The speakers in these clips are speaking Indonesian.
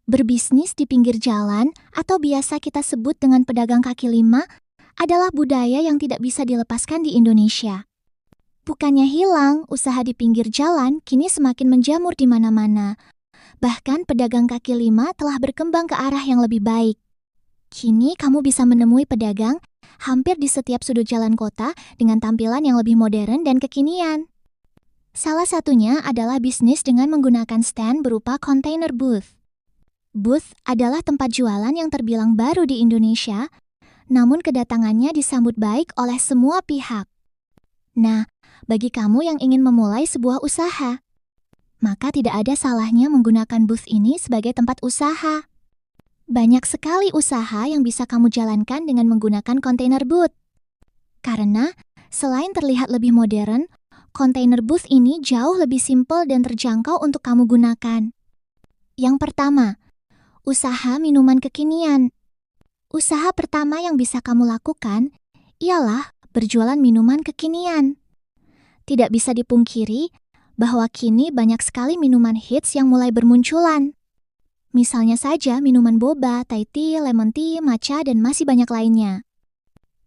Berbisnis di pinggir jalan atau biasa kita sebut dengan pedagang kaki lima adalah budaya yang tidak bisa dilepaskan di Indonesia. Bukannya hilang, usaha di pinggir jalan kini semakin menjamur di mana-mana. Bahkan pedagang kaki lima telah berkembang ke arah yang lebih baik. Kini kamu bisa menemui pedagang hampir di setiap sudut jalan kota dengan tampilan yang lebih modern dan kekinian. Salah satunya adalah bisnis dengan menggunakan stand berupa container booth. Booth adalah tempat jualan yang terbilang baru di Indonesia, namun kedatangannya disambut baik oleh semua pihak. Nah, bagi kamu yang ingin memulai sebuah usaha, maka tidak ada salahnya menggunakan booth ini sebagai tempat usaha. Banyak sekali usaha yang bisa kamu jalankan dengan menggunakan container booth. Karena selain terlihat lebih modern, container booth ini jauh lebih simpel dan terjangkau untuk kamu gunakan. Yang pertama, usaha minuman kekinian. Usaha pertama yang bisa kamu lakukan ialah berjualan minuman kekinian. Tidak bisa dipungkiri bahwa kini banyak sekali minuman hits yang mulai bermunculan. Misalnya saja minuman boba, Thai tea, lemon tea, matcha, dan masih banyak lainnya.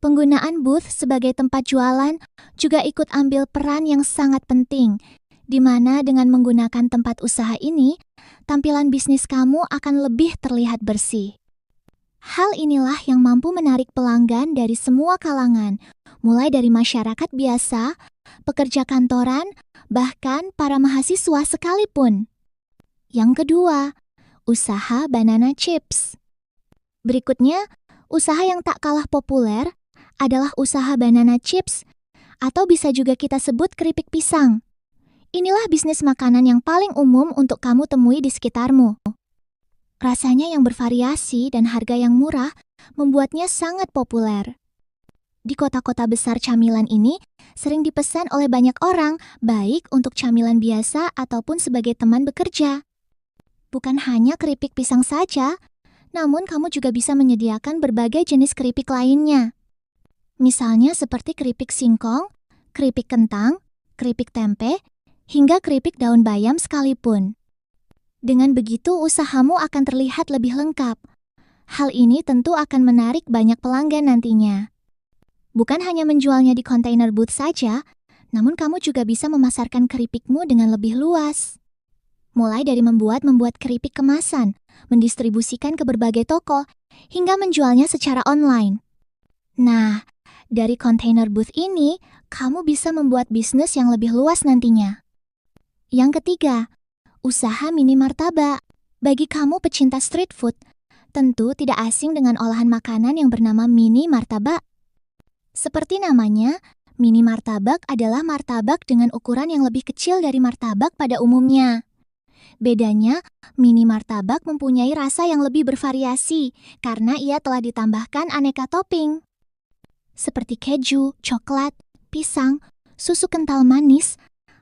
Penggunaan booth sebagai tempat jualan juga ikut ambil peran yang sangat penting, di mana dengan menggunakan tempat usaha ini, tampilan bisnis kamu akan lebih terlihat bersih. Hal inilah yang mampu menarik pelanggan dari semua kalangan, mulai dari masyarakat biasa, pekerja kantoran, bahkan para mahasiswa sekalipun. Yang kedua, usaha banana chips. Berikutnya, usaha yang tak kalah populer adalah usaha banana chips, atau bisa juga kita sebut keripik pisang. Inilah bisnis makanan yang paling umum untuk kamu temui di sekitarmu. Rasanya yang bervariasi dan harga yang murah membuatnya sangat populer. Di kota-kota besar camilan ini sering dipesan oleh banyak orang, baik untuk camilan biasa ataupun sebagai teman bekerja. Bukan hanya keripik pisang saja, namun kamu juga bisa menyediakan berbagai jenis keripik lainnya. Misalnya seperti keripik singkong, keripik kentang, keripik tempe, hingga keripik daun bayam sekalipun. Dengan begitu usahamu akan terlihat lebih lengkap. Hal ini tentu akan menarik banyak pelanggan nantinya. Bukan hanya menjualnya di container booth saja, namun kamu juga bisa memasarkan keripikmu dengan lebih luas. Mulai dari membuat keripik kemasan, mendistribusikan ke berbagai toko, hingga menjualnya secara online. Nah, dari container booth ini, kamu bisa membuat bisnis yang lebih luas nantinya. Yang ketiga, usaha mini martabak. Bagi kamu pecinta street food, tentu tidak asing dengan olahan makanan yang bernama mini martabak. Seperti namanya, mini martabak adalah martabak dengan ukuran yang lebih kecil dari martabak pada umumnya. Bedanya, mini martabak mempunyai rasa yang lebih bervariasi karena ia telah ditambahkan aneka topping. Seperti keju, coklat, pisang, susu kental manis,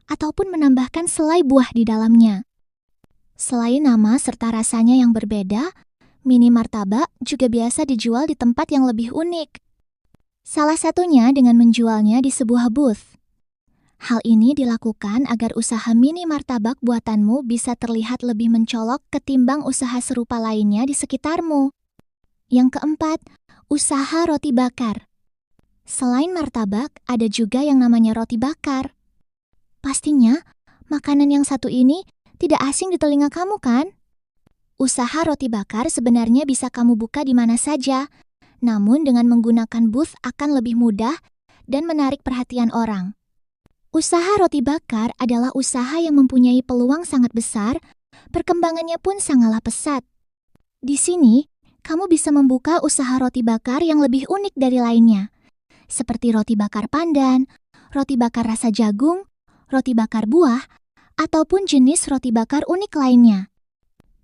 ataupun menambahkan selai buah di dalamnya. Selain nama serta rasanya yang berbeda, mini martabak juga biasa dijual di tempat yang lebih unik. Salah satunya dengan menjualnya di sebuah booth. Hal ini dilakukan agar usaha mini martabak buatanmu bisa terlihat lebih mencolok ketimbang usaha serupa lainnya di sekitarmu. Yang keempat, usaha roti bakar. Selain martabak, ada juga yang namanya roti bakar. Pastinya, makanan yang satu ini tidak asing di telinga kamu kan? Usaha roti bakar sebenarnya bisa kamu buka di mana saja, namun dengan menggunakan booth akan lebih mudah dan menarik perhatian orang. Usaha roti bakar adalah usaha yang mempunyai peluang sangat besar, perkembangannya pun sangatlah pesat. Di sini, kamu bisa membuka usaha roti bakar yang lebih unik dari lainnya, seperti roti bakar pandan, roti bakar rasa jagung, roti bakar buah, ataupun jenis roti bakar unik lainnya.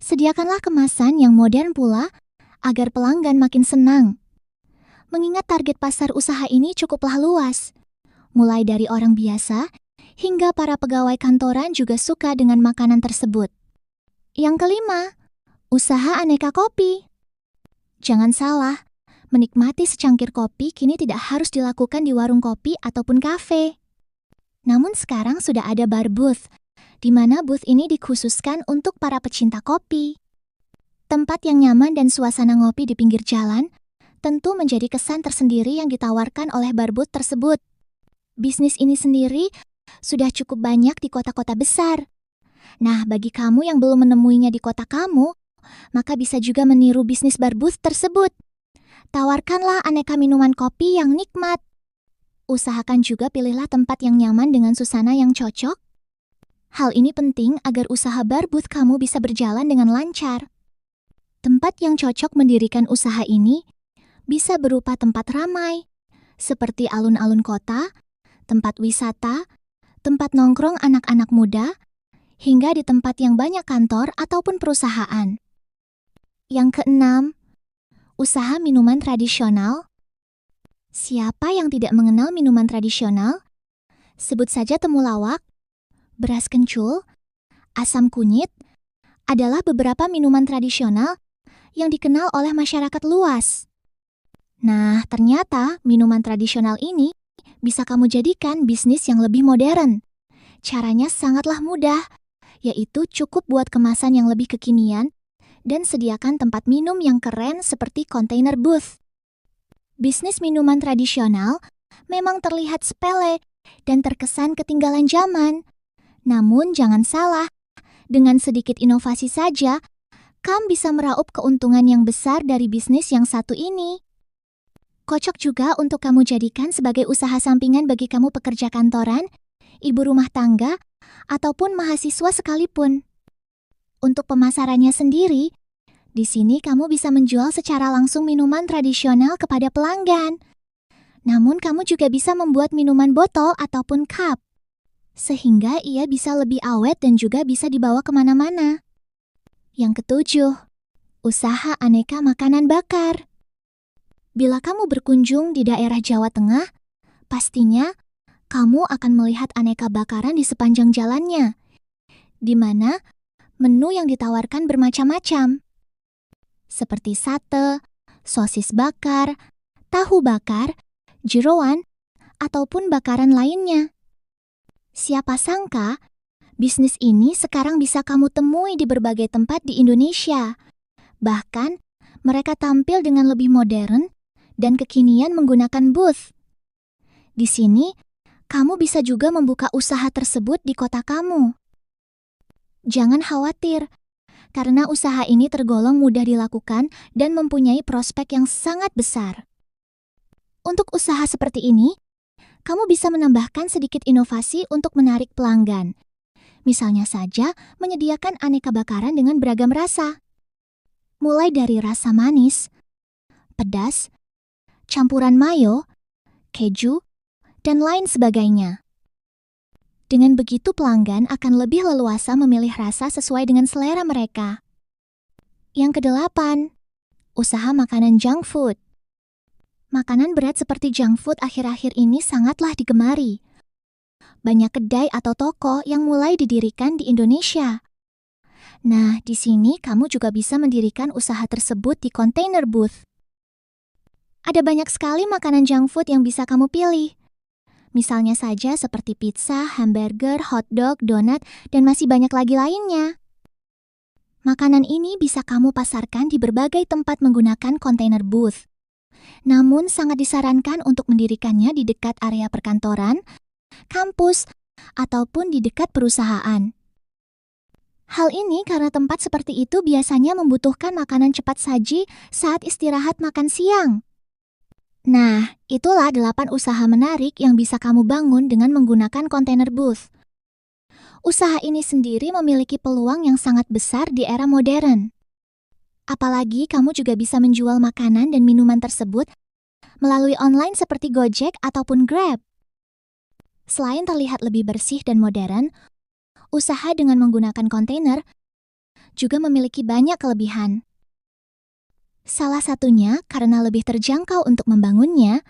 Sediakanlah kemasan yang modern pula agar pelanggan makin senang. Mengingat target pasar usaha ini cukuplah luas, mulai dari orang biasa hingga para pegawai kantoran juga suka dengan makanan tersebut. Yang kelima, usaha aneka kopi. Jangan salah, menikmati secangkir kopi kini tidak harus dilakukan di warung kopi ataupun kafe. Namun sekarang sudah ada bar booth, di mana booth ini dikhususkan untuk para pecinta kopi. Tempat yang nyaman dan suasana ngopi di pinggir jalan tentu menjadi kesan tersendiri yang ditawarkan oleh Barbooth tersebut. Bisnis ini sendiri sudah cukup banyak di kota-kota besar. Nah, bagi kamu yang belum menemuinya di kota kamu, maka bisa juga meniru bisnis Barbooth tersebut. Tawarkanlah aneka minuman kopi yang nikmat. Usahakan juga pilihlah tempat yang nyaman dengan suasana yang cocok. Hal ini penting agar usaha Barbooth kamu bisa berjalan dengan lancar. Tempat yang cocok mendirikan usaha ini bisa berupa tempat ramai, seperti alun-alun kota, tempat wisata, tempat nongkrong anak-anak muda, hingga di tempat yang banyak kantor ataupun perusahaan. Yang keenam, usaha minuman tradisional. Siapa yang tidak mengenal minuman tradisional? Sebut saja temulawak, beras kencul, asam kunyit, adalah beberapa minuman tradisional yang dikenal oleh masyarakat luas. Nah, ternyata minuman tradisional ini bisa kamu jadikan bisnis yang lebih modern. Caranya sangatlah mudah, yaitu cukup buat kemasan yang lebih kekinian dan sediakan tempat minum yang keren seperti container booth. Bisnis minuman tradisional memang terlihat sepele dan terkesan ketinggalan zaman. Namun jangan salah, dengan sedikit inovasi saja, kamu bisa meraup keuntungan yang besar dari bisnis yang satu ini. Kocok juga untuk kamu jadikan sebagai usaha sampingan bagi kamu pekerja kantoran, ibu rumah tangga, ataupun mahasiswa sekalipun. Untuk pemasarannya sendiri, di sini kamu bisa menjual secara langsung minuman tradisional kepada pelanggan. Namun kamu juga bisa membuat minuman botol ataupun cup, sehingga ia bisa lebih awet dan juga bisa dibawa kemana-mana. Yang ketujuh, usaha aneka makanan bakar. Bila kamu berkunjung di daerah Jawa Tengah, pastinya kamu akan melihat aneka bakaran di sepanjang jalannya, di mana menu yang ditawarkan bermacam-macam, seperti sate, sosis bakar, tahu bakar, jeroan, ataupun bakaran lainnya. Siapa sangka, bisnis ini sekarang bisa kamu temui di berbagai tempat di Indonesia. Bahkan, mereka tampil dengan lebih modern dan kekinian menggunakan booth. Di sini, kamu bisa juga membuka usaha tersebut di kota kamu. Jangan khawatir, karena usaha ini tergolong mudah dilakukan dan mempunyai prospek yang sangat besar. Untuk usaha seperti ini, kamu bisa menambahkan sedikit inovasi untuk menarik pelanggan. Misalnya saja, menyediakan aneka bakaran dengan beragam rasa. Mulai dari rasa manis, pedas, campuran mayo, keju, dan lain sebagainya. Dengan begitu pelanggan akan lebih leluasa memilih rasa sesuai dengan selera mereka. Yang kedelapan, usaha makanan junk food. Makanan berat seperti junk food akhir-akhir ini sangatlah digemari. Banyak kedai atau toko yang mulai didirikan di Indonesia. Nah, di sini kamu juga bisa mendirikan usaha tersebut di container booth. Ada banyak sekali makanan junk food yang bisa kamu pilih. Misalnya saja seperti pizza, hamburger, hotdog, donat, dan masih banyak lagi lainnya. Makanan ini bisa kamu pasarkan di berbagai tempat menggunakan container booth. Namun sangat disarankan untuk mendirikannya di dekat area perkantoran, kampus, ataupun di dekat perusahaan. Hal ini karena tempat seperti itu biasanya membutuhkan makanan cepat saji saat istirahat makan siang. Nah, itulah 8 usaha menarik yang bisa kamu bangun dengan menggunakan container booth. Usaha ini sendiri memiliki peluang yang sangat besar di era modern. Apalagi kamu juga bisa menjual makanan dan minuman tersebut melalui online seperti Gojek ataupun Grab. Selain terlihat lebih bersih dan modern, usaha dengan menggunakan kontainer juga memiliki banyak kelebihan. Salah satunya karena lebih terjangkau untuk membangunnya,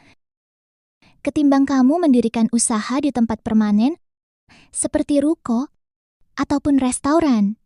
ketimbang kamu mendirikan usaha di tempat permanen seperti ruko ataupun restoran.